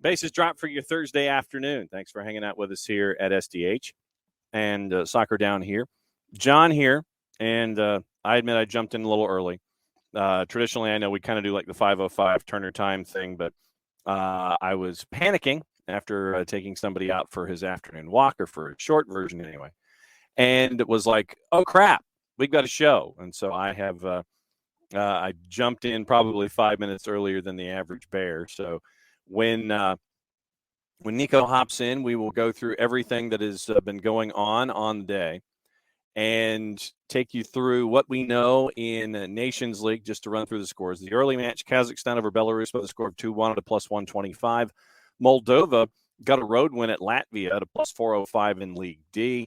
Bases drop for your Thursday afternoon. Thanks for hanging out with us here at SDH and Soccer Down here. John here, and I admit I jumped in a little early. Traditionally, I know we kind of do like the 5:05 Turner time thing, but I was panicking after taking somebody out for his afternoon walk, or for a short version anyway. And it was like, oh, crap, we've got a show. And so I have I jumped in probably 5 minutes earlier than the average bear. So when Niko hops in, we will go through everything that has been going on the day and take you through what we know in Nations League, just to run through the scores. The early match, Kazakhstan over Belarus by the score of 2-1 at a plus 125. Moldova got a road win at Latvia at a plus 405 in League D.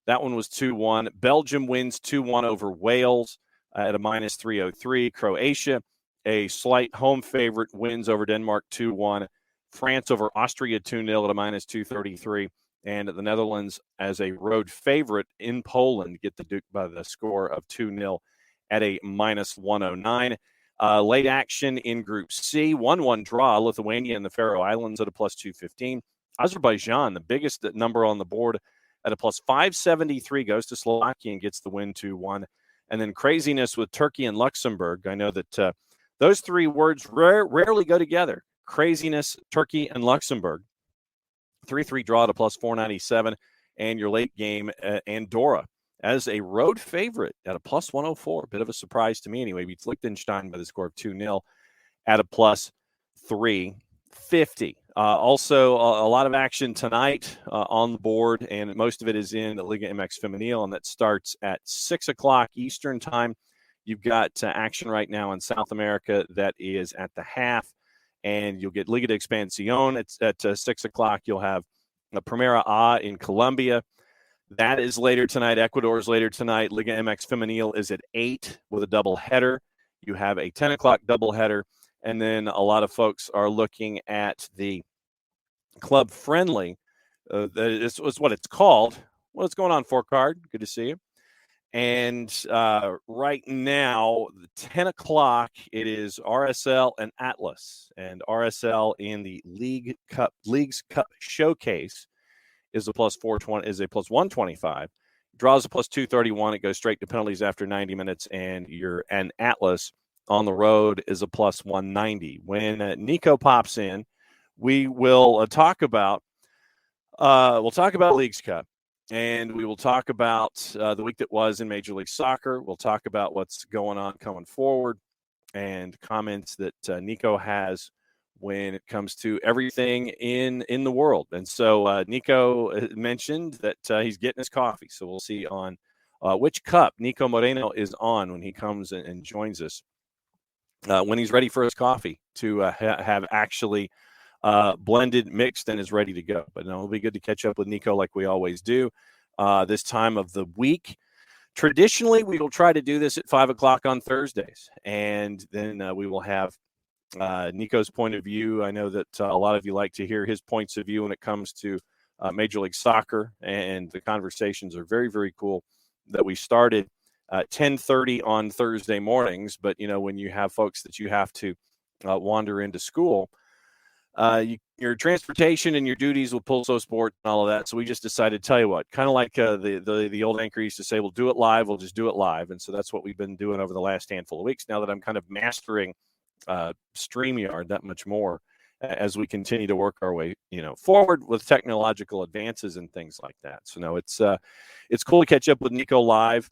That one was 2-1. Belgium wins 2-1 over Wales at a minus 303. Croatia, a slight home favorite, wins over Denmark 2-1. France over Austria 2-0 at a minus 233. And the Netherlands, as a road favorite in Poland, get the Duke by the score of 2-0 at a minus 109. Late action in Group C, 1-1 draw, Lithuania and the Faroe Islands at a plus 215. Azerbaijan, the biggest number on the board, at a plus 573, goes to Slovakia and gets the win 2-1. And then craziness with Turkey and Luxembourg. I know that those three words rarely go together. Craziness, Turkey, and Luxembourg. 3-3 draw at a plus 497. And your late game, Andorra, as a road favorite at a plus 104. A bit of a surprise to me anyway. Beats Liechtenstein by the score of 2-0 at a plus 350. Also, a lot of action tonight on the board, and most of it is in the Liga MX Femenil, and that starts at 6 o'clock Eastern time. You've got action right now in South America that is at the half, and you'll get Liga de Expansión at 6 o'clock. You'll have Primera A in Colombia. That is later tonight. Ecuador is later tonight. Liga MX Femenil is at 8 with a doubleheader. You have a 10 o'clock doubleheader. And then a lot of folks are looking at the club friendly. That is what it's called. What's going on, Four Card? Good to see you. And right now, 10 o'clock, it is RSL and Atlas. And RSL in the Leagues Cup Showcase is a plus 420, is a plus 125. Draws a plus 231. It goes straight to penalties after 90 minutes. And Atlas on the road is a plus 190. When Niko pops in, we will talk about Leagues Cup, and we will talk about the week that was in Major League Soccer. We'll talk about what's going on coming forward and comments that Niko has when it comes to everything in the world. And so Niko mentioned that he's getting his coffee, so we'll see on which cup Niko Moreno is on when he comes and joins us. When he's ready for his coffee to have actually blended, mixed, and is ready to go. But no, it'll be good to catch up with Niko like we always do this time of the week. Traditionally, we will try to do this at 5 o'clock on Thursdays, and then we will have Niko's point of view. I know that a lot of you like to hear his points of view when it comes to Major League Soccer, and the conversations are very, very cool that we started 10:30 on Thursday mornings. But, when you have folks that you have to wander into school, your transportation and your duties with PulsoSports and all of that. So we just decided, tell you what, kind of like the old anchor used to say, we'll do it live. We'll just do it live. And so that's what we've been doing over the last handful of weeks. Now that I'm kind of mastering StreamYard that much more as we continue to work our way, forward with technological advances and things like that. So no, it's cool to catch up with Niko live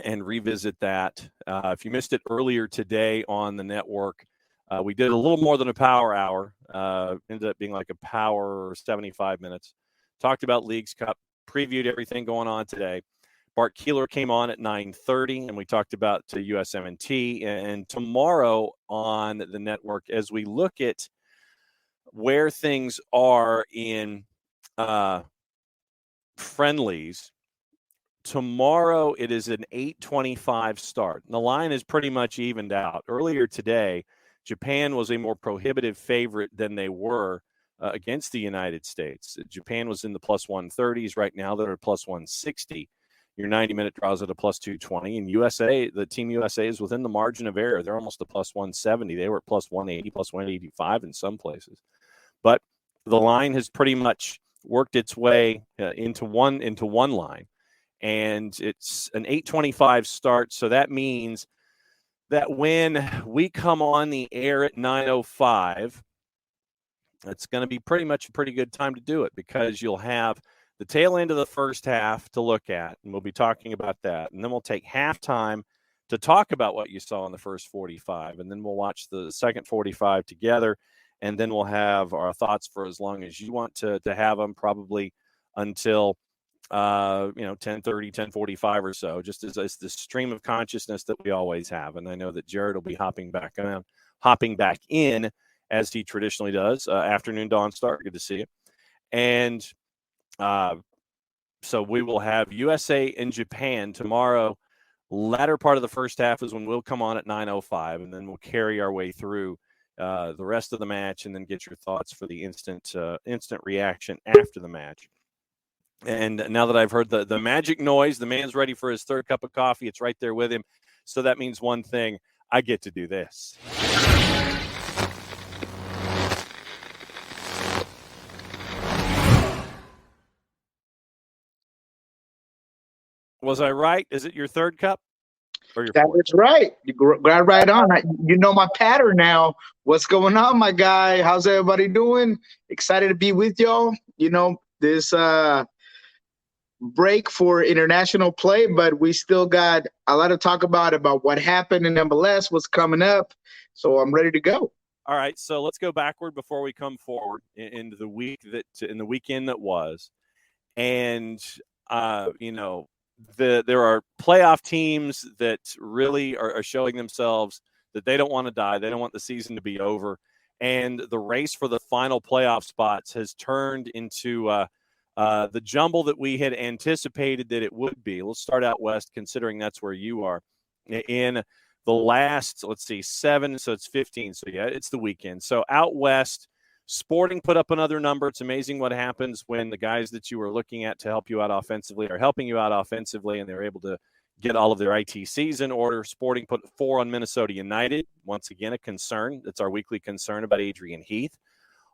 and revisit that. If you missed it earlier today on the network, we did a little more than a power hour. Ended up being like a power or 75 minutes. Talked about Leagues Cup, previewed everything going on today. Bart Keeler came on at 9:30, and we talked about USMNT. And tomorrow on the network, as we look at where things are in friendlies, tomorrow it is an 8:25 start. And the line is pretty much evened out. Earlier today, Japan was a more prohibitive favorite than they were against the United States. Japan was in the plus 130s. Right now, they're at plus 160. Your 90-minute draws at a plus 220. And the Team USA is within the margin of error. They're almost a plus 170. They were at plus 180, plus 185 in some places. but the line has pretty much worked its way into one line, and it's an 8:25 start. So that means that when we come on the air at 9:05, it's going to be pretty much a pretty good time to do it, because you'll have the tail end of the first half to look at, and we'll be talking about that. And then we'll take halftime to talk about what you saw in the first 45, and then we'll watch the second 45 together, and then we'll have our thoughts for as long as you want to have them, probably until 10:30, 10:45 or so, just as the stream of consciousness that we always have. And I know that Jared will be hopping back in as he traditionally does. Afternoon dawn start. Good to see you. And so we will have USA and Japan tomorrow. Latter part of the first half is when we'll come on at 9:05, and then we'll carry our way through the rest of the match, and then get your thoughts for the instant reaction after the match. And now that I've heard the magic noise, the man's ready for his third cup of coffee. It's right there with him. So that means one thing: I get to do this. Was I right? Is it your third cup? Or your fourth? That's right. You got right on. You know my pattern now. What's going on, my guy? How's everybody doing? Excited to be with y'all. This break for international play, but we still got a lot to talk about what happened in MLS, what's coming up. So I'm ready to go. All right, so let's go backward before we come forward into the weekend that was. And there are playoff teams that really are showing themselves that they don't want to die. They don't want the season to be over. And the race for the final playoff spots has turned into the jumble that we had anticipated that it would be. Let's start out west, considering that's where you are. In the last, 7, so it's 15. So, yeah, it's the weekend. So out west, Sporting put up another number. It's amazing what happens when the guys that you are looking at to help you out offensively are helping you out offensively, and they're able to get all of their ITCs in order. Sporting put 4 on Minnesota United. Once again, a concern. That's our weekly concern about Adrian Heath.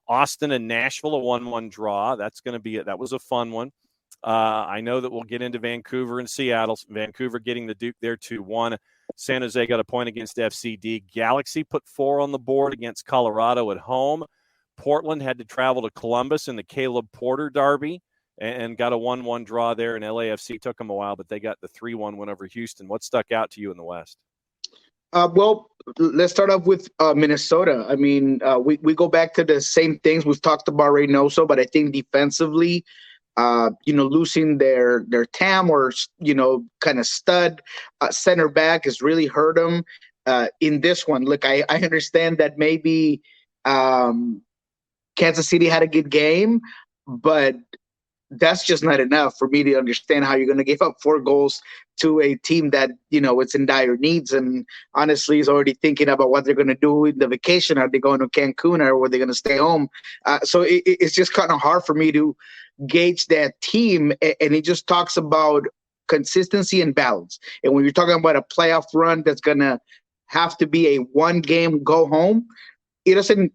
Austin and Nashville, a 1-1 draw. That's going to be it. That was a fun one. I know that we'll get into Vancouver and Seattle. Vancouver getting the Duke there 2-1. San Jose got a point against FCD. Galaxy put 4 on the board against Colorado at home. Portland had to travel to Columbus in the Caleb Porter Derby and got a 1-1 draw there. And LAFC took them a while, but they got the 3-1 win over Houston. What stuck out to you in the West? Well, let's start off with Minnesota. I mean, we go back to the same things we've talked about Reynoso, but I think defensively, losing their TAM or, kind of stud center back has really hurt them in this one. Look, I understand that maybe Kansas City had a good game, but that's just not enough for me to understand how you're going to give up 4 goals to a team that, it's in dire needs. And honestly, is already thinking about what they're going to do in the vacation. Are they going to Cancun, or are they going to stay home? So it's just kind of hard for me to gauge that team. And he just talks about consistency and balance. And when you're talking about a playoff run that's going to have to be a 1-game go home, it doesn't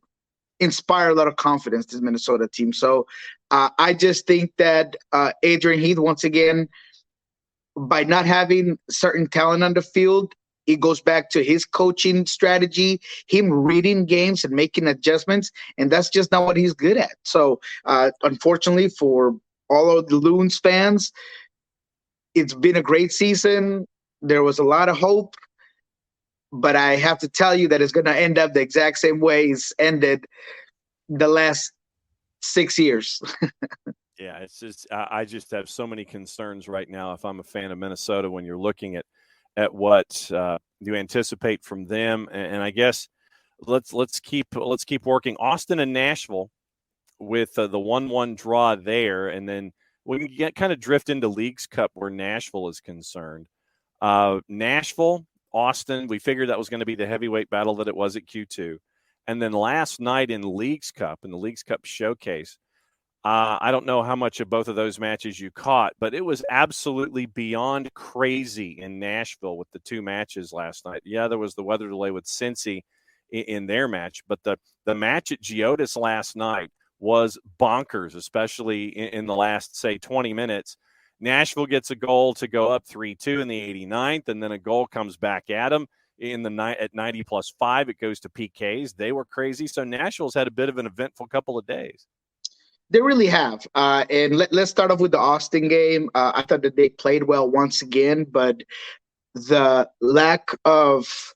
inspire a lot of confidence, this Minnesota team. So I just think that Adrian Heath, once again, by not having certain talent on the field, it goes back to his coaching strategy, him reading games and making adjustments, and that's just not what he's good at. So unfortunately for all of the Loons fans, it's been a great season. There was a lot of hope, but I have to tell you that it's going to end up the exact same way it's ended the last 6 years. Yeah, it's just I just have so many concerns right now if I'm a fan of Minnesota when you're looking at what you anticipate from them. And I guess let's keep working. Austin and Nashville with the 1-1 draw there, and then we can kind of drift into Leagues Cup where Nashville is concerned. Nashville, Austin, we figured that was going to be the heavyweight battle that it was at Q2. And then last night in Leagues Cup, in the Leagues Cup showcase, I don't know how much of both of those matches you caught, but it was absolutely beyond crazy in Nashville with the 2 matches last night. Yeah, there was the weather delay with Cincy in their match, but the match at Geodis last night was bonkers, especially in the last, say, 20 minutes. Nashville gets a goal to go up 3-2 in the 89th, and then a goal comes back at them at 90+5. It goes to PKs. They were crazy. So Nashville's had a bit of an eventful couple of days. They really have. And let's start off with the Austin game. I thought that they played well once again, but the lack of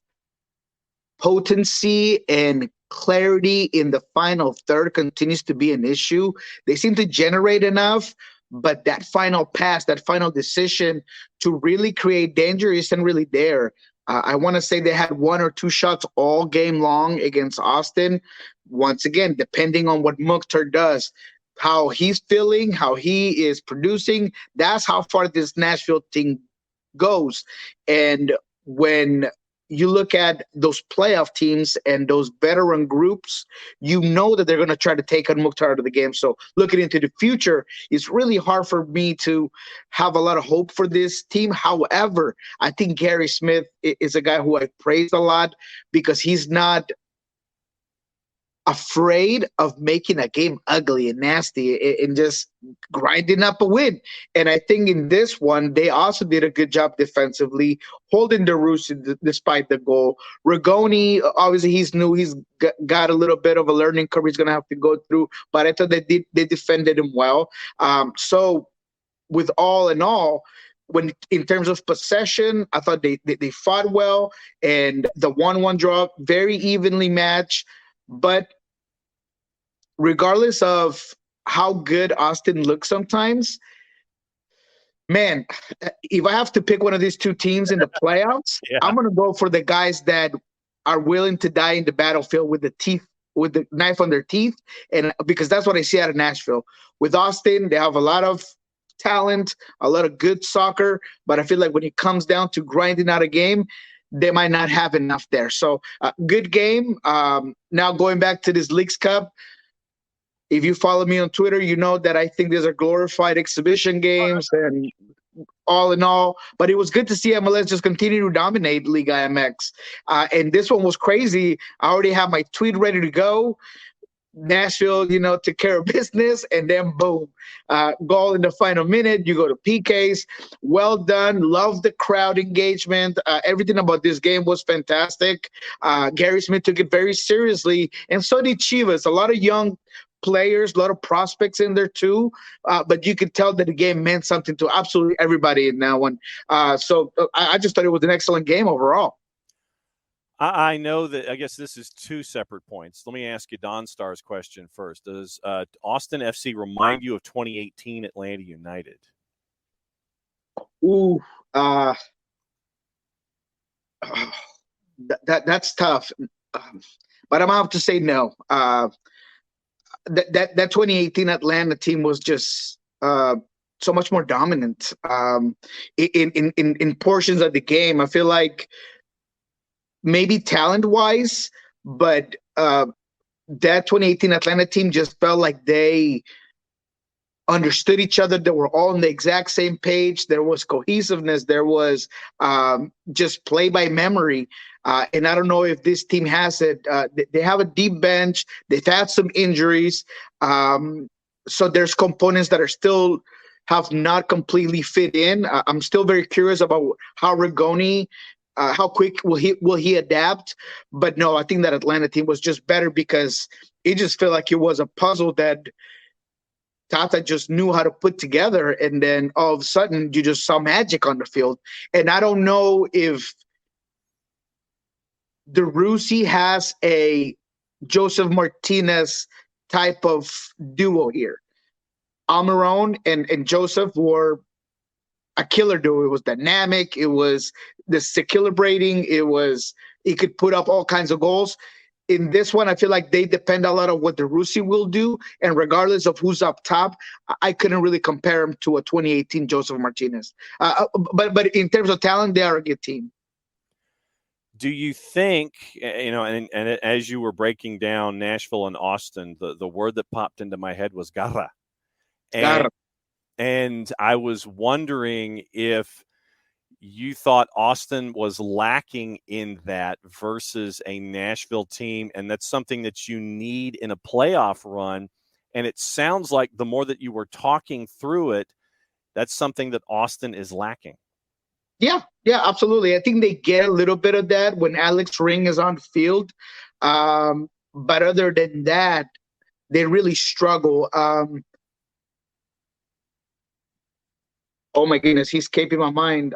potency and clarity in the final third continues to be an issue. They seem to generate enough, but that final pass, that final decision to really create danger isn't really there. I want to say they had one or two shots all game long against Austin. Once again, depending on what Mukhtar does, how he's feeling, how he is producing, that's how far this Nashville team goes. And when you look at those playoff teams and those veteran groups, you know that they're going to try to take on Mukhtar out of the game. So looking into the future, it's really hard for me to have a lot of hope for this team. However, I think Gary Smith is a guy who I praise a lot because he's not afraid of making a game ugly and nasty and just grinding up a win. And I think in this one, they also did a good job defensively, holding the roost despite the goal. Rigoni, obviously he's new. He's got a little bit of a learning curve he's going to have to go through, but I thought they defended him well. So with all in all, when in terms of possession, I thought they fought well, and the 1-1 draw, very evenly matched. But regardless of how good Austin looks sometimes, man, if I have to pick one of these two teams in the playoffs, yeah, I'm going to go for the guys that are willing to die in the battlefield with the knife on their teeth. And because that's what I see out of Nashville. With Austin, they have a lot of talent, a lot of good soccer, but I feel like when it comes down to grinding out a game, they might not have enough there. So good game. Now going back to this Leagues Cup, if you follow me on Twitter, you know that I think these are glorified exhibition games and all in all. But it was good to see MLS just continue to dominate Liga MX. And this one was crazy. I already have my tweet ready to go. Nashville, took care of business, and then boom, goal in the final minute. You go to PKs. Well done. Love the crowd engagement. Everything about this game was fantastic. Gary Smith took it very seriously, and so did Chivas. A lot of young players, a lot of prospects in there too, but you could tell that the game meant something to absolutely everybody in that one. So I just thought it was an excellent game overall. I know that. I guess this is two separate points. Let me ask you Don Star's question first. Does Austin FC remind you of 2018 Atlanta United? Ooh, that's tough. But I'm going to have to say no. That 2018 Atlanta team was just so much more dominant in portions of the game. I feel like maybe talent-wise, but that 2018 Atlanta team just felt like they understood each other. They were all on the exact same page. There was cohesiveness. There was just play by memory. And I don't know if this team has it. They have a deep bench. They've had some injuries. So there's components that are still have not completely fit in. I'm still very curious about how Rigoni, how quick will he adapt? But no, I think that Atlanta team was just better because it just felt like it was a puzzle that Tata just knew how to put together. And then all of a sudden you just saw magic on the field. And I don't know if De Rossi has a Joseph Martinez type of duo here. Almiron and Joseph were a killer duo. It was dynamic. It was disequilibrating. He could put up all kinds of goals. In this one, I feel like they depend a lot on what De Rossi will do. And regardless of who's up top, I couldn't really compare him to a 2018 Joseph Martinez. But in terms of talent, they are a good team. Do you think, and as you were breaking down Nashville and Austin, the word that popped into my head was garra. And I was wondering if you thought Austin was lacking in that versus a Nashville team, and that's something that you need in a playoff run. And it sounds like the more that you were talking through it, that's something that Austin is lacking. Yeah, absolutely. I think they get a little bit of that when Alex Ring is on field. But other than that, they really struggle. Oh my goodness, he's escaping my mind.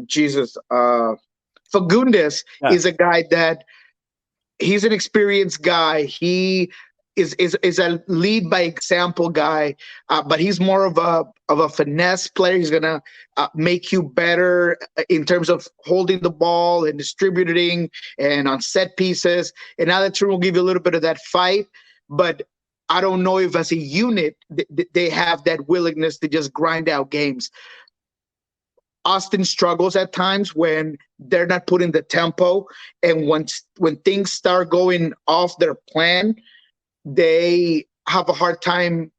Jesus. Fagundes is a guy that he's an experienced guy. He is a lead by example guy, but he's more of a finesse player. He's gonna make you better in terms of holding the ball and distributing and on set pieces. And Alex will give you a little bit of that fight, but I don't know if as a unit they have that willingness to just grind out games. Austin struggles at times when they're not putting the tempo, and when things start going off their plan, they have a hard time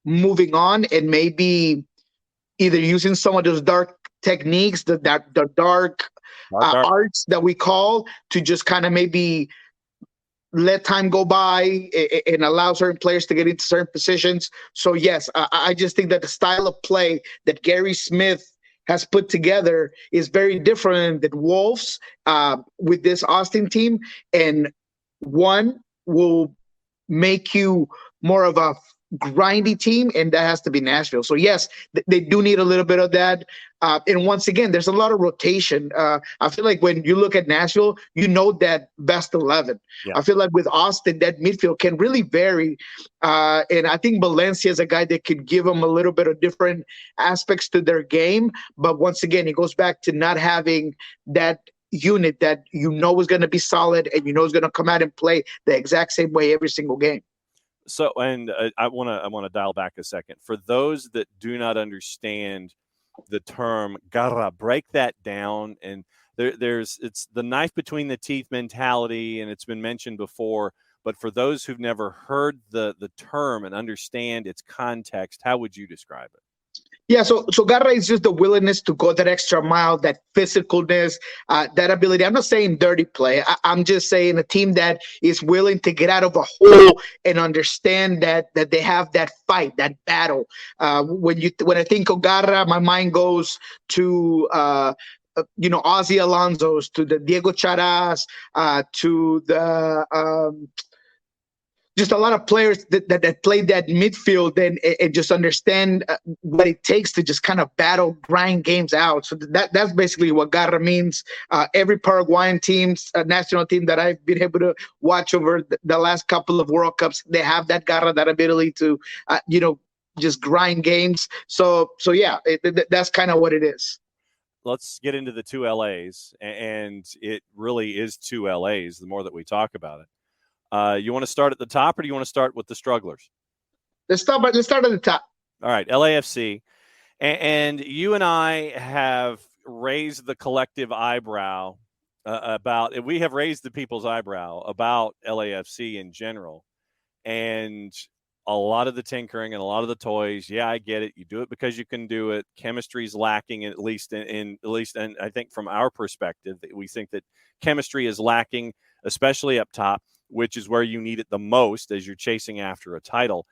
moving on and maybe either using some of those dark techniques, the dark arts that we call, to just kind of maybe let time go by and allow certain players to get into certain positions. So yes, I just think that the style of play that Gary Smith has put together is very different than Wolves with this Austin team, and one will make you more of a grindy team, and that has to be Nashville. So yes, they do need a little bit of that. And once again, there's a lot of rotation. I feel like when you look at Nashville, you know that best 11. Yeah. I feel like with Austin, that midfield can really vary. And I think Valencia is a guy that could give them a little bit of different aspects to their game. But once again, it goes back to not having that unit that you know is going to be solid and you know is going to come out and play the exact same way every single game. So, and I want to dial back a second. For those that do not understand the term garra, break that down. And it's the knife between the teeth mentality, and it's been mentioned before. But for those who've never heard the term and understand its context, how would you describe it? Yeah, so garra is just the willingness to go that extra mile, that physicalness, that ability. I'm not saying dirty play. I'm just saying a team that is willing to get out of a hole and understand that they have that fight, that battle. When I think of garra, my mind goes to Ozzy Alonso's, to the Diego Charas, to the just a lot of players that play that midfield and just understand what it takes to just kind of battle, grind games out. So that's basically what garra means. Every Paraguayan teams, national team that I've been able to watch over the last couple of World Cups, they have that garra, that ability to, just grind games. So yeah, that's kind of what it is. Let's get into the two LAs, and it really is two LAs the more that we talk about it. You want to start at the top, or do you want to start with the strugglers? Let's start at the top. All right, LAFC. And you and I have raised the collective eyebrow we have raised the people's eyebrow about LAFC in general. And a lot of the tinkering and a lot of the toys, yeah, I get it. You do it because you can do it. Chemistry is lacking, at least, and I think from our perspective, we think that chemistry is lacking, especially up top, which is where you need it the most as you're chasing after a title.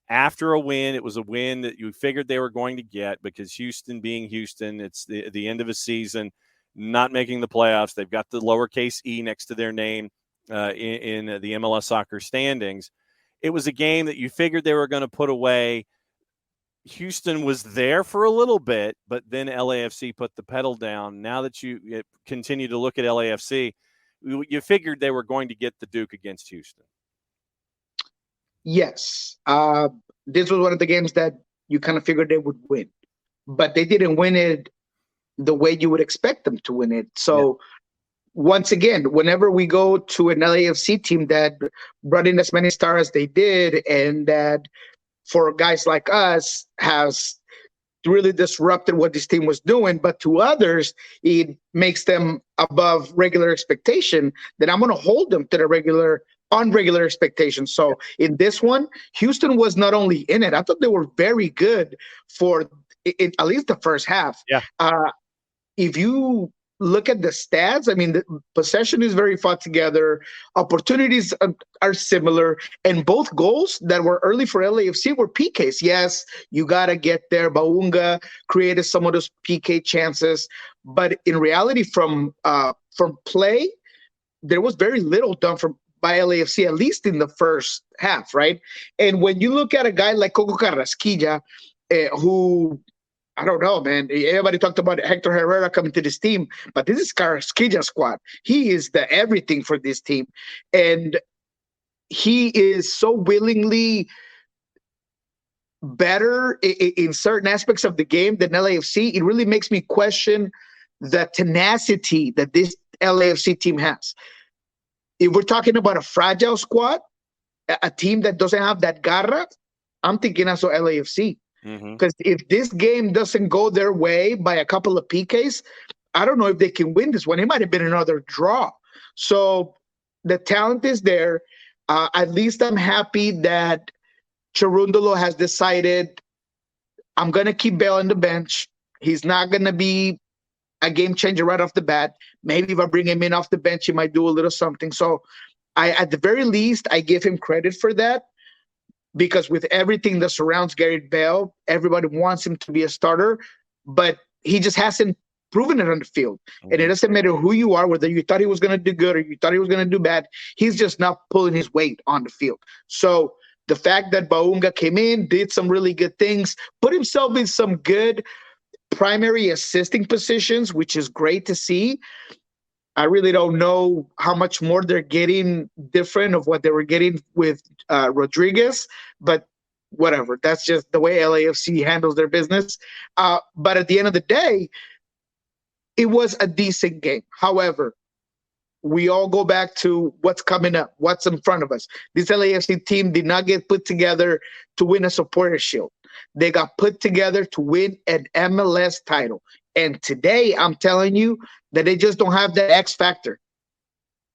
After a win, it was a win that you figured they were going to get because Houston being Houston, it's the end of a season, not making the playoffs. They've got the lowercase e next to their name in the MLS soccer standings. It was a game that you figured they were going to put away. Houston was there for a little bit, but then LAFC put the pedal down. Now that you continue to look at LAFC, you figured they were going to get the Duke against Houston. Yes. This was one of the games that you kind of figured they would win. But they didn't win it the way you would expect them to win it. So, Once again, whenever we go to an LAFC team that brought in as many stars as they did, and that for guys like us has really disrupted what this team was doing, but to others, it makes them above regular expectation, then I'm going to hold them to the regular expectations. So in this one, Houston was not only in it, I thought they were very good for at least the first half. Yeah. If you look at the stats, I mean, the possession is very fought together. Opportunities are similar. And both goals that were early for LAFC were PKs. Yes, you got to get there. Baunga created some of those PK chances. But in reality, from play, there was very little done by LAFC, at least in the first half, right? And when you look at a guy like Coco Carrasquilla, who, I don't know, man. Everybody talked about Hector Herrera coming to this team, but this is Carrasquilla squad. He is the everything for this team. And he is so willingly better in certain aspects of the game than LAFC. It really makes me question the tenacity that this LAFC team has. If we're talking about a fragile squad, a team that doesn't have that garra, I'm thinking also LAFC. Because if this game doesn't go their way by a couple of PKs, I don't know if they can win this one. It might have been another draw. So the talent is there. At least I'm happy that Cherundolo has decided, I'm going to keep Bale on the bench. He's not going to be a game changer right off the bat. Maybe if I bring him in off the bench, he might do a little something. So at the very least, I give him credit for that. Because with everything that surrounds Gareth Bale, everybody wants him to be a starter, but he just hasn't proven it on the field. And it doesn't matter who you are, whether you thought he was going to do good or you thought he was going to do bad, he's just not pulling his weight on the field. So the fact that Baunga came in, did some really good things, put himself in some good primary assisting positions, which is great to see. I really don't know how much more they're getting different of what they were getting with Rodriguez, but whatever. That's just the way LAFC handles their business. But at the end of the day, it was a decent game. However, we all go back to what's coming up, what's in front of us. This LAFC team did not get put together to win a supporter shield. They got put together to win an MLS title. And today, I'm telling you that they just don't have that X factor.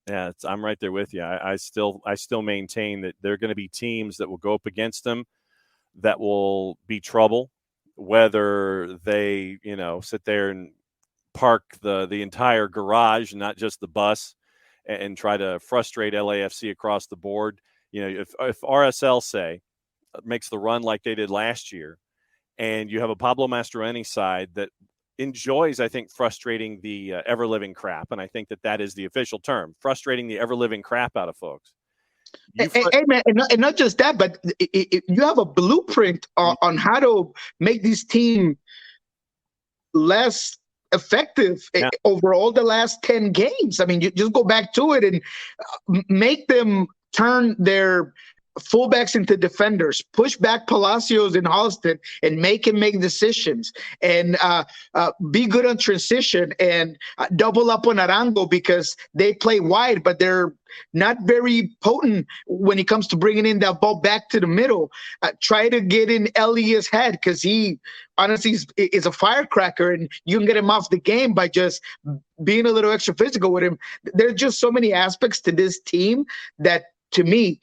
Yeah, I'm right there with you. I still maintain that there are going to be teams that will go up against them that will be trouble, whether they, sit there and park the entire garage, not just the bus, and try to frustrate LAFC across the board. If RSL, say, makes the run like they did last year, and you have a Pablo Mastroeni side that enjoys, I think, frustrating the ever-living crap, and I think that is the official term, frustrating the ever-living crap out of folks. Hey, man, and not just that, but you have a blueprint on how to make this team less effective over all the last 10 games. I mean, you just go back to it and make them turn their fullbacks into defenders, push back Palacios and Holston and make him make decisions, and be good on transition, and double up on Arango because they play wide, but they're not very potent when it comes to bringing in that ball back to the middle. Try to get in Elias' head because he honestly is a firecracker, and you can get him off the game by just being a little extra physical with him. There's just so many aspects to this team that, to me,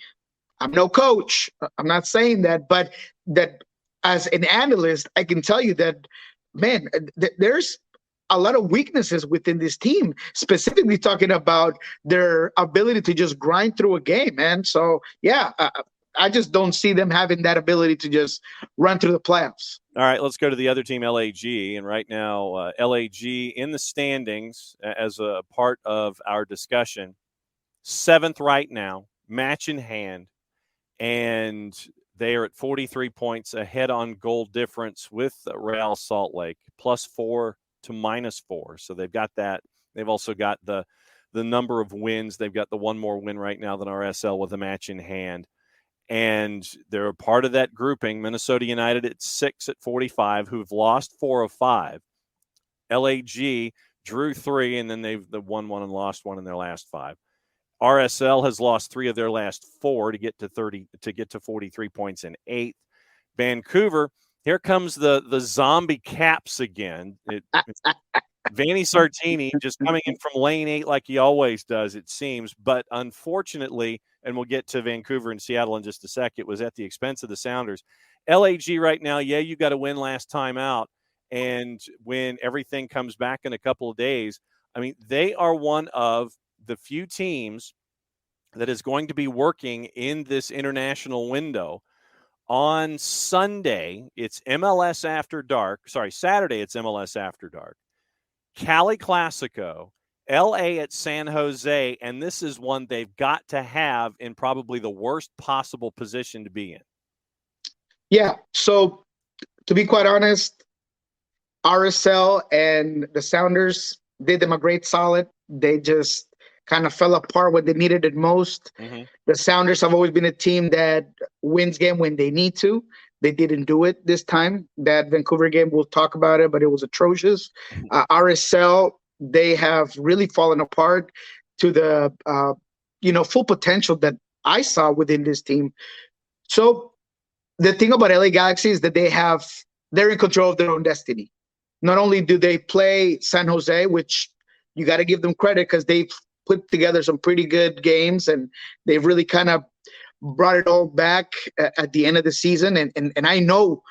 I'm no coach. I'm not saying that, but that as an analyst, I can tell you that, man, there's a lot of weaknesses within this team, specifically talking about their ability to just grind through a game, man. So, yeah, I just don't see them having that ability to just run through the playoffs. All right, let's go to the other team, LAG. And right now, LAG in the standings as a part of our discussion, 7th right now, match in hand. And they are at 43 points ahead on goal difference with Real Salt Lake, +4 to -4. So they've got that. They've also got the number of wins. They've got the one more win right now than RSL with a match in hand. And they're a part of that grouping. Minnesota United at 6 at 45, who've lost 4 of 5. LAG drew 3, and then they've won 1 and lost 1 in their last 5. RSL has lost 3 of their last 4 to get to 43 points in 8th. Vancouver, here comes the zombie Caps again. Vanni Sartini just coming in from lane 8 like he always does, it seems. But unfortunately, and we'll get to Vancouver and Seattle in just a sec, it was at the expense of the Sounders. LAG right now, you got to win last time out. And when everything comes back in a couple of days, I mean, they are one of the few teams that is going to be working in this international window. On Sunday, it's MLS After Dark. Sorry, Saturday, it's MLS After Dark. Cali Classico, LA at San Jose, and this is one they've got to have in probably the worst possible position to be in. Yeah. So to be quite honest, RSL and the Sounders did them a great solid. They just kind of fell apart when they needed it most. Mm-hmm. The Sounders have always been a team that wins game when they need to. They didn't do it this time. That Vancouver game, we'll talk about it, but it was atrocious. RSL, they have really fallen apart to the full potential that I saw within this team. So the thing about LA Galaxy is that they're in control of their own destiny. Not only do they play San Jose, which you got to give them credit because they've put together some pretty good games and they've really kind of brought it all back at the end of the season. And I know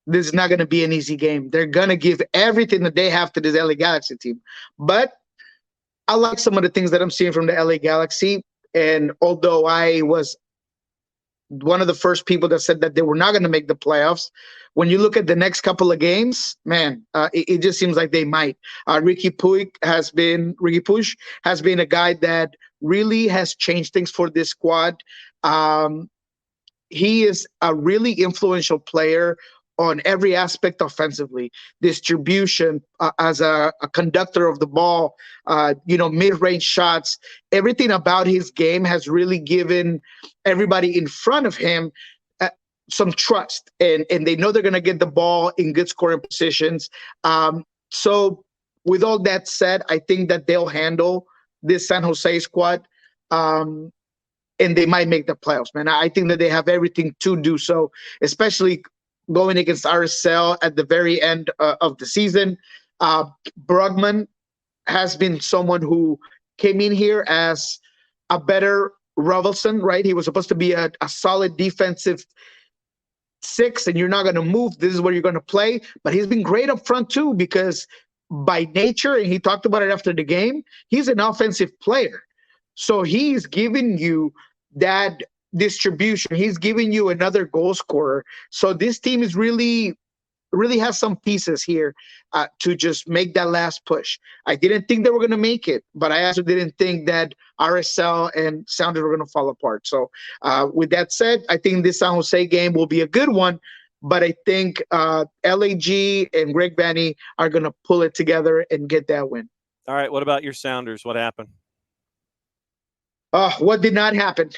this is not going to be an easy game. They're going to give everything that they have to this LA Galaxy team. But I like some of the things that I'm seeing from the LA Galaxy. And although I was one of the first people that said that they were not going to make the playoffs, when you look at the next couple of games, man, it just seems like they might. Ricky Puig has been a guy that really has changed things for this squad. He is a really influential player on every aspect offensively, distribution, as a conductor of the ball, mid-range shots. Everything about his game has really given everybody in front of him some trust, and they know they're going to get the ball in good scoring positions. So with all that said, I think that they'll handle this San Jose squad, and they might make the playoffs, man. I think that they have everything to do so, especially going against RSL at the very end of the season. Brugman has been someone who came in here as a better Rovelson, right? He was supposed to be a solid defensive six, and you're not going to move. This is where you're going to play. But he's been great up front too, because by nature, and he talked about it after the game, he's an offensive player. So he's giving you that distribution. He's giving you another goal scorer. So this team is really has some pieces here to just make that last push. I didn't think they were going to make it, but I also didn't think that RSL and Sounders were going to fall apart. So with that said, I think this San Jose game will be a good one, but I think LAG and Greg Vanney are going to pull it together and get that win. All right, what about your Sounders? What happened? What did not happen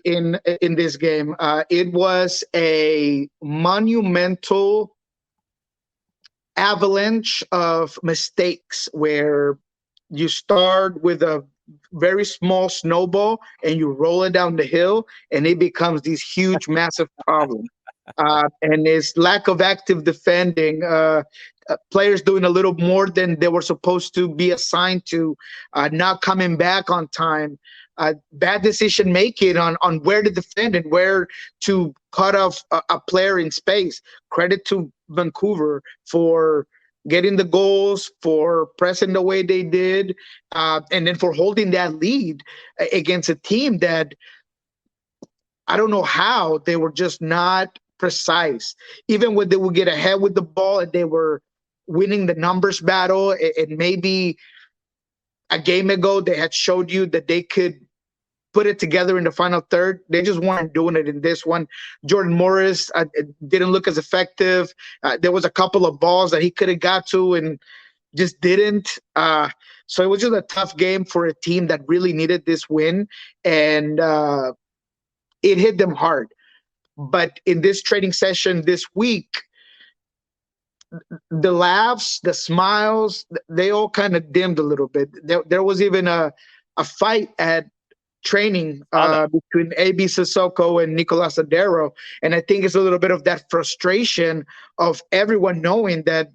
in this game? It was a monumental avalanche of mistakes where you start with a very small snowball and you roll it down the hill, and it becomes this huge, massive problem. And it's lack of active defending, players doing a little more than they were supposed to be assigned to, not coming back on time, bad decision making on where to defend and where to cut off a player in space. Credit to Vancouver for getting the goals, for pressing the way they did, and then for holding that lead against a team that I don't know how they were just not precise. Even when they would get ahead with the ball and they were winning the numbers battle, and maybe a game ago they had showed you that they could put it together in the final third, they just weren't doing it in this one. Jordan Morris didn't look as effective. There was a couple of balls that he could have got to and just didn't. So it was just a tough game for a team that really needed this win, and it hit them hard. But in this training session this week, the laughs, the smiles, they all kind of dimmed a little bit. There was even a fight at training between A.B. Sissoko and Nicolas Adero. And I think it's a little bit of that frustration of everyone knowing that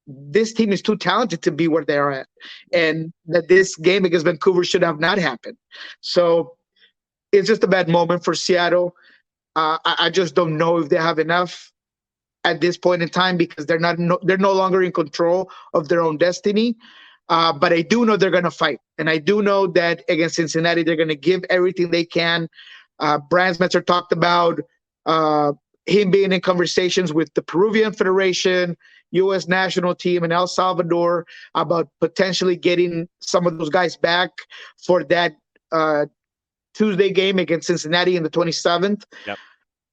this team is too talented to be where they're at, and that this game against Vancouver should have not happened. So it's just a bad moment for Seattle. I just don't know if they have enough at this point in time, because they're no longer in control of their own destiny. But I do know they're going to fight. And I do know that against Cincinnati, they're going to give everything they can. Brand Spencer talked about him being in conversations with the Peruvian Federation, U.S. national team, and El Salvador about potentially getting some of those guys back for that Tuesday game against Cincinnati on the 27th. Yep.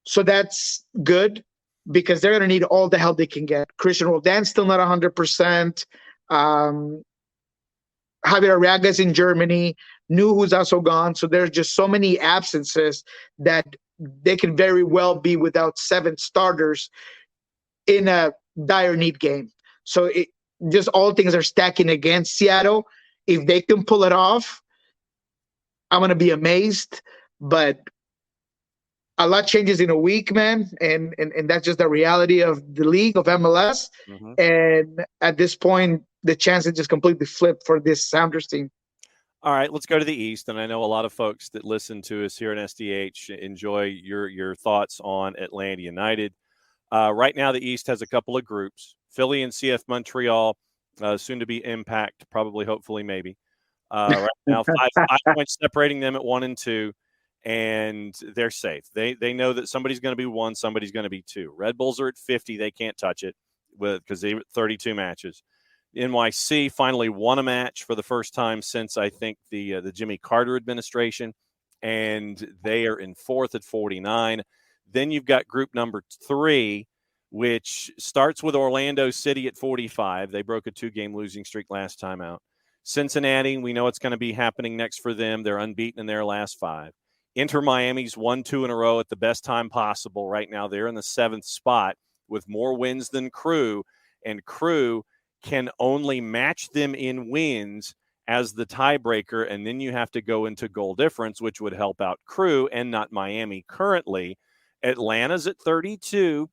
So that's good because they're going to need all the help they can get. Christian Roldan's still not 100%. Javier Arriaga's in Germany. Nu, who's also gone. So there's just so many absences that they could very well be without 7 starters in a dire need game. So just all things are stacking against Seattle. If they can pull it off, I'm going to be amazed. But a lot changes in a week, man. And that's just the reality of the league, of MLS. Mm-hmm. And at this point, the chances just completely flipped for this Sounders team. All right, let's go to the East. And I know a lot of folks that listen to us here in SDH enjoy your thoughts on Atlanta United. Right now, the East has a couple of groups. Philly and CF Montreal, soon to be Impact, probably, hopefully, maybe. Right now, 5 points separating them at 1 and 2, and they're safe. They know that somebody's going to be 1, somebody's going to be 2. Red Bulls are at 50. They can't touch it because they were 32 matches. NYC finally won a match for the first time since, I think, the Jimmy Carter administration, and they are in 4th at 49. Then you've got group number 3, which starts with Orlando City at 45. They broke a 2-game losing streak last time out. Cincinnati, we know it's going to be happening next for them. They're unbeaten in their last 5. Inter Miami's won 2 in a row at the best time possible. Right now, they're in the 7th spot with more wins than Crew, and Crew can only match them in wins as the tiebreaker, and then you have to go into goal difference, which would help out Crew and not Miami currently. Atlanta's at 32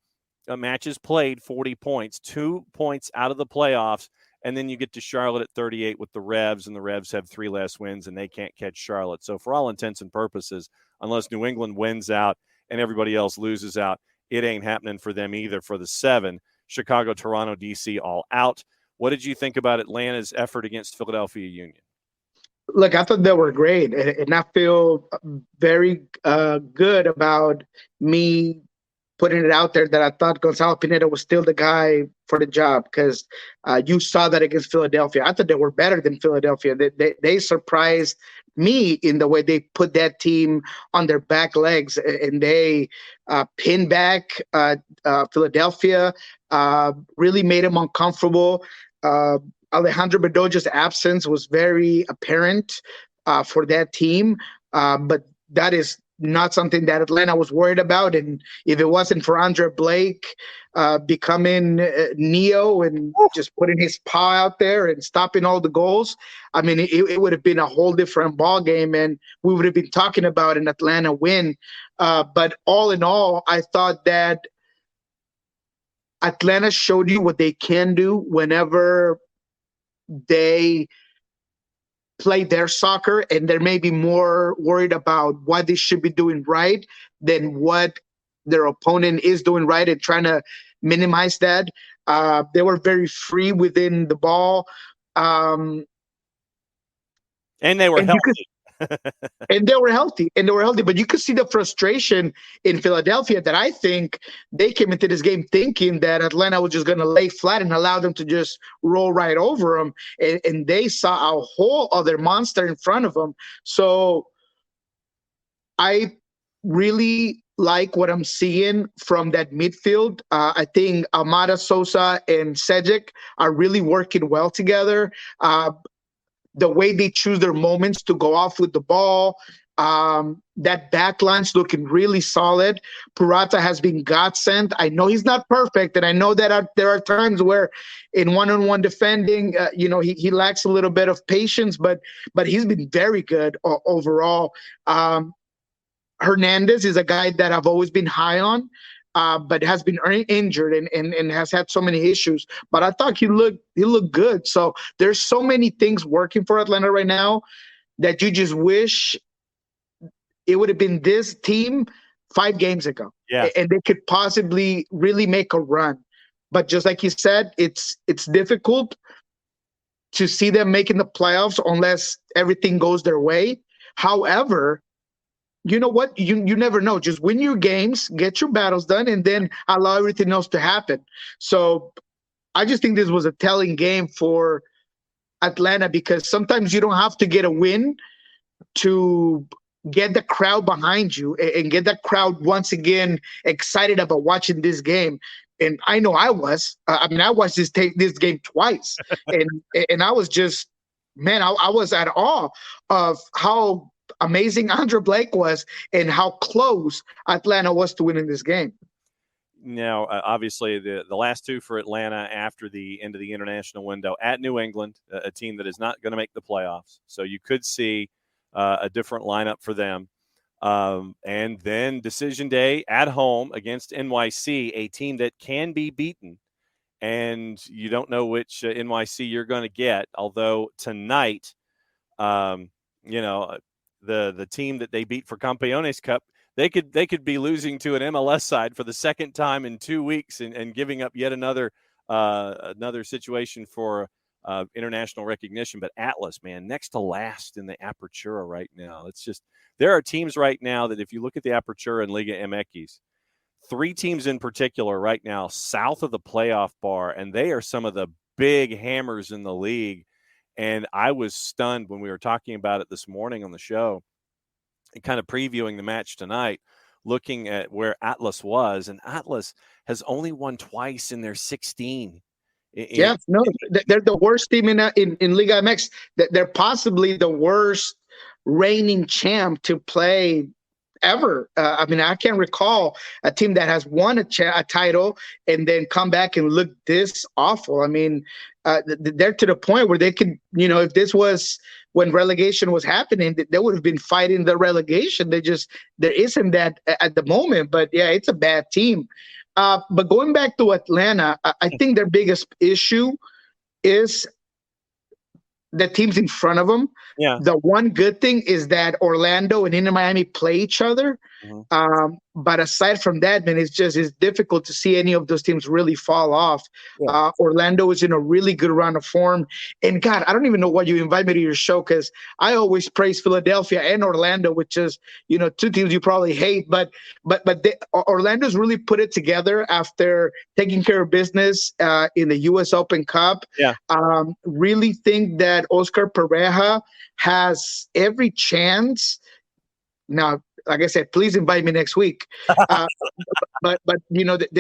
matches played, 40 points, 2 points out of the playoffs, and then you get to Charlotte at 38 with the Revs, and the Revs have 3 less wins, and they can't catch Charlotte. So for all intents and purposes, unless New England wins out and everybody else loses out, it ain't happening for them either for the 7. Chicago, Toronto, DC all out. What did you think about Atlanta's effort against Philadelphia Union? Look, I thought they were great, and I feel very good about me putting it out there that I thought Gonzalo Pineda was still the guy for the job because you saw that against Philadelphia. I thought they were better than Philadelphia. They surprised me in the way they put that team on their back legs, and they pinned back Philadelphia, really made them uncomfortable. Alejandro Bedoya's absence was very apparent for that team, but that is not something that Atlanta was worried about. And if it wasn't for Andre Blake becoming Neo and just putting his paw out there and stopping all the goals, I mean, it would have been a whole different ball game, and we would have been talking about an Atlanta win. But all in all, I thought that Atlanta showed you what they can do whenever they play their soccer, and they're maybe more worried about what they should be doing right than what their opponent is doing right and trying to minimize that. They were very free within the ball. And they were healthy. And they were healthy, but you could see the frustration in Philadelphia that I think they came into this game thinking that Atlanta was just going to lay flat and allow them to just roll right over them, and they saw a whole other monster in front of them. So I really like what I'm seeing from that midfield. I think Almada, Sosa, and Sejic are really working well together. The way they choose their moments to go off with the ball, that back line's looking really solid. Purata has been godsend. I know he's not perfect, and I know that there are times where in one-on-one defending, he lacks a little bit of patience, but he's been very good overall. Hernandez is a guy that I've always been high on, but has been injured and has had so many issues. But I thought he looked good. So there's so many things working for Atlanta right now that you just wish it would have been this team 5 games ago. Yeah. And they could possibly really make a run. But just like you said, it's difficult. to see them making the playoffs unless everything goes their way. However, you know what? You never know. Just win your games, get your battles done, and then allow everything else to happen. So I just think this was a telling game for Atlanta, because sometimes you don't have to get a win to get the crowd behind you and get that crowd once again excited about watching this game. And I know I was. I watched this game twice, and I was just, man, I was at awe of how amazing Andrew Blake was and how close Atlanta was to winning this game. Now, obviously, the last two for Atlanta after the end of the international window at New England, a team that is not going to make the playoffs. So you could see a different lineup for them. And then decision day at home against NYC, a team that can be beaten. And you don't know which NYC you're going to get. Although tonight, the team that they beat for Campeones Cup, they could be losing to an MLS side for the second time in 2 weeks and giving up yet another situation for international recognition. But Atlas, man, next to last in the Apertura right now. It's just, there are teams right now that if you look at the Apertura and Liga MX, 3 teams in particular right now south of the playoff bar, and they are some of the big hammers in the league. And I was stunned when we were talking about it this morning on the show and kind of previewing the match tonight, looking at where Atlas was. And Atlas has only won twice in their 16. They're the worst team in Liga MX. They're possibly the worst reigning champ to play ever. I can't recall a team that has won a title and then come back and look this awful. They're to the point where they could, if this was when relegation was happening, they would have been fighting the relegation. There isn't that at the moment. But yeah, it's a bad team. But going back to Atlanta, I think their biggest issue is the teams in front of them. Yeah. The one good thing is that Orlando and Inter Miami play each other. Mm-hmm. But aside from that, man, it's difficult to see any of those teams really fall off. Yeah. Orlando is in a really good run of form. And God, I don't even know why you invite me to your show, because I always praise Philadelphia and Orlando, which is, 2 teams you probably hate. But Orlando's really put it together after taking care of business in the U.S. Open Cup. Yeah. Really think that Oscar Pareja has every chance. Now, like I said, please invite me next week. But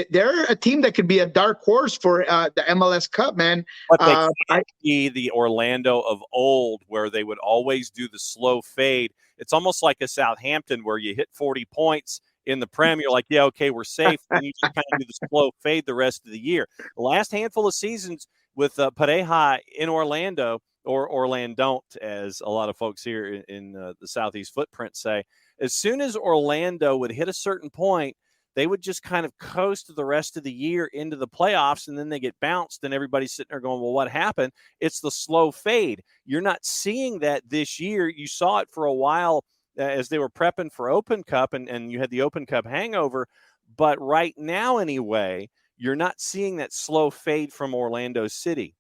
they're a team that could be a dark horse for the MLS Cup, man. But they can't be the Orlando of old, where they would always do the slow fade. It's almost like a Southampton where you hit 40 points in the Prem, you're like, yeah, okay, we're safe. And you just kind of do the slow fade the rest of the year. The last handful of seasons with Pareja in Orlando, or Orlandont, as a lot of folks here in the Southeast footprint say, as soon as Orlando would hit a certain point, they would just kind of coast the rest of the year into the playoffs, and then they get bounced, and everybody's sitting there going, well, what happened? It's the slow fade. You're not seeing that this year. You saw it for a while as they were prepping for Open Cup, and you had the Open Cup hangover. But right now, anyway, you're not seeing that slow fade from Orlando City.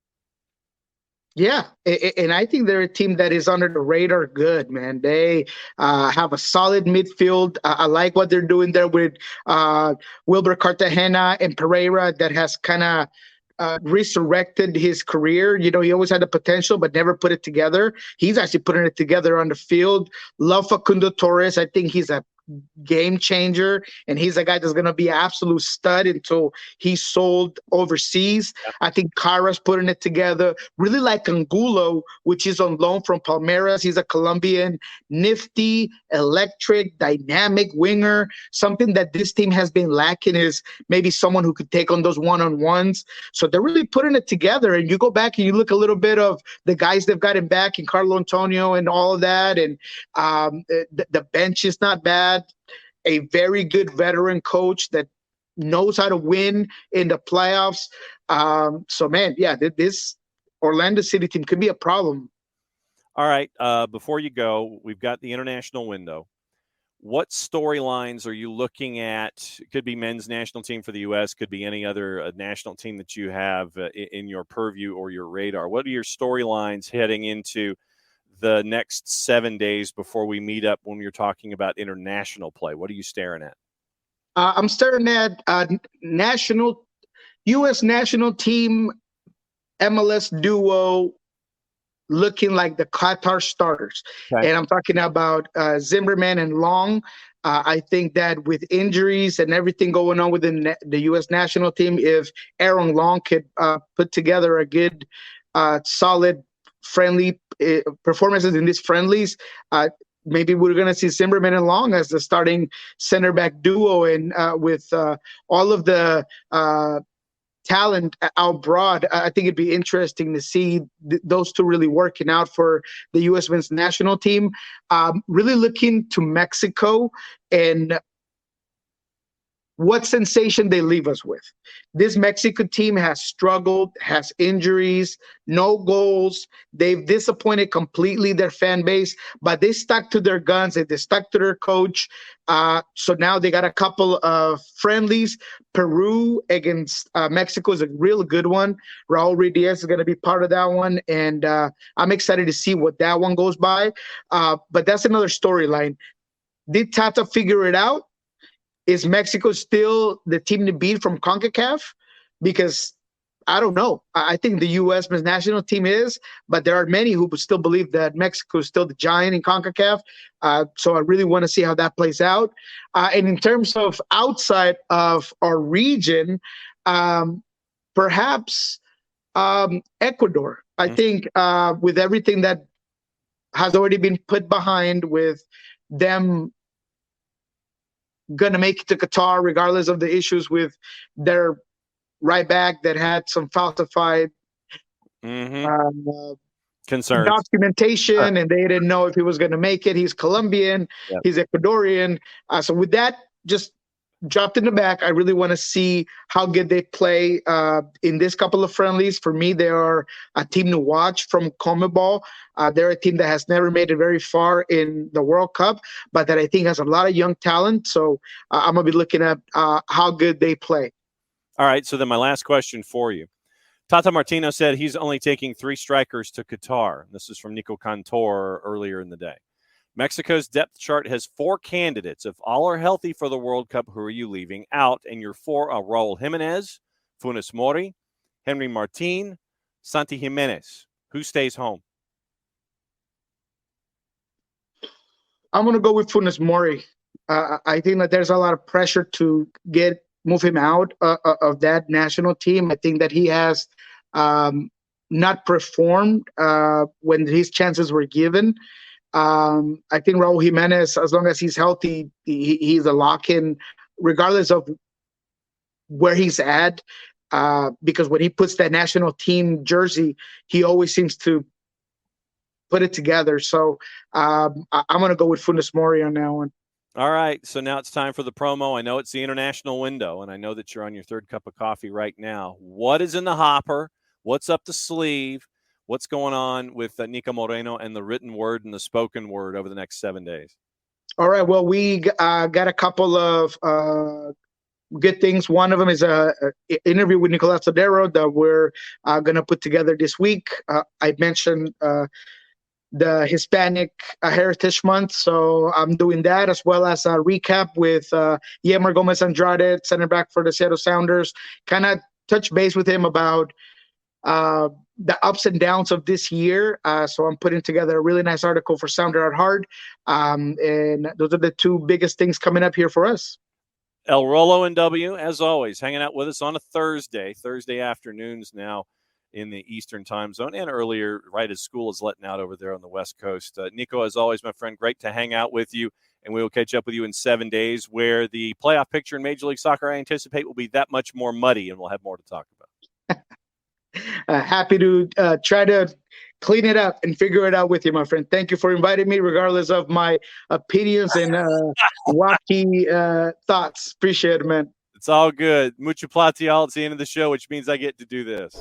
Yeah, and I think they're a team that is under the radar good, man. They have a solid midfield. I like what they're doing there with Wilber Cartagena and Pereira, that has kind of resurrected his career. He always had the potential, but never put it together. He's actually putting it together on the field. Love Facundo Torres. I think he's a game changer, and he's a guy that's going to be an absolute stud until he's sold overseas. Yeah. I think Kara's putting it together. Really like Angulo, which is on loan from Palmeiras. He's a Colombian, nifty, electric, dynamic winger. Something that this team has been lacking is maybe someone who could take on those one-on-ones. So they're really putting it together. And you go back and you look a little bit of the guys they've gotten back in Carlo Antonio and all of that, and the bench is not bad. A very good veteran coach that knows how to win in the playoffs. So, man, yeah, this Orlando City team could be a problem. All right. Before you go, we've got the international window. what storylines are you looking at? It could be men's national team for the U.S., could be any other national team that you have in your purview or your radar. What are your storylines heading into the next 7 days before we meet up when you're talking about international play? What are you staring at? I'm staring at U.S. national team MLS duo looking like the Qatar starters. Okay. And I'm talking about Zimmerman and Long. I think that with injuries and everything going on within the U.S. national team, if Aaron Long could put together a good, solid, friendly performances in these friendlies, maybe we're going to see Zimmerman and Long as the starting center back duo. And with all of the talent out broad, I think it'd be interesting to see those two really working out for the U.S. men's national team. Really looking to Mexico and what sensation they leave us with. This Mexico team has struggled, has injuries, no goals. They've disappointed completely their fan base, but they stuck to their guns and they stuck to their coach. So now they got a couple of friendlies. Peru against Mexico is a real good one. Raul Ruiz is going to be part of that one, and I'm excited to see what that one goes by. But that's another storyline. Did Tata figure it out? Is Mexico still the team to beat from CONCACAF? Because I don't know. I think the U.S. men's national team is, but there are many who still believe that Mexico is still the giant in CONCACAF. So I really want to see how that plays out. And in terms of outside of our region, perhaps Ecuador. I think with everything that has already been put behind with them going to make it to Qatar, regardless of the issues with their right back that had some falsified concerns, documentation, and they didn't know if he was going to make it. He's Colombian, he's Ecuadorian. So with that just dropped in the back, I really want to see how good they play in this couple of friendlies. For me, they are a team to watch from CONMEBOL. They're a team that has never made it very far in the World Cup, but that I think has a lot of young talent. So I'm going to be looking at how good they play. All right, so then my last question for you. Tata Martino said he's only taking 3 strikers to Qatar. This is from Nico Cantor earlier in the day. Mexico's depth chart has 4 candidates. If all are healthy for the World Cup, who are you leaving out? And your 4 are Raul Jimenez, Funes Mori, Henry Martin, Santi Jimenez. Who stays home? I'm going to go with Funes Mori. I think that there's a lot of pressure to move him out of that national team. I think that he has not performed when his chances were given. I think Raul Jimenez, as long as he's healthy, he's a lock-in, regardless of where he's at, because when he puts that national team jersey, he always seems to put it together. So I'm going to go with Funes Mori on that one. All right, so now it's time for the promo. I know it's the international window, and I know that you're on your 3rd cup of coffee right now. What is in the hopper? What's up the sleeve? What's going on with Niko Moreno and the written word and the spoken word over the next 7 days? All right. Well, we got a couple of good things. One of them is an interview with Nicolas Sodero that we're going to put together this week. I mentioned the Hispanic Heritage Month, so I'm doing that, as well as a recap with Yemer Gomez Andrade, center back for the Seattle Sounders. Kind of touch base with him about the ups and downs of this year. So I'm putting together a really nice article for Sounder at Heart. And those are the 2 biggest things coming up here for us. El Rolo and W, as always, hanging out with us on a Thursday afternoons now in the Eastern time zone, and earlier, right as school is letting out over there on the West Coast. Niko, as always, my friend, great to hang out with you, and we will catch up with you in 7 days, where the playoff picture in Major League Soccer, I anticipate, will be that much more muddy, and we'll have more to talk about. Happy to try to clean it up and figure it out with you, my friend. Thank you for inviting me, regardless of my opinions and wacky thoughts. Appreciate it, man. It's all good. Mucho platial. It's the end of the show, which means I get to do this.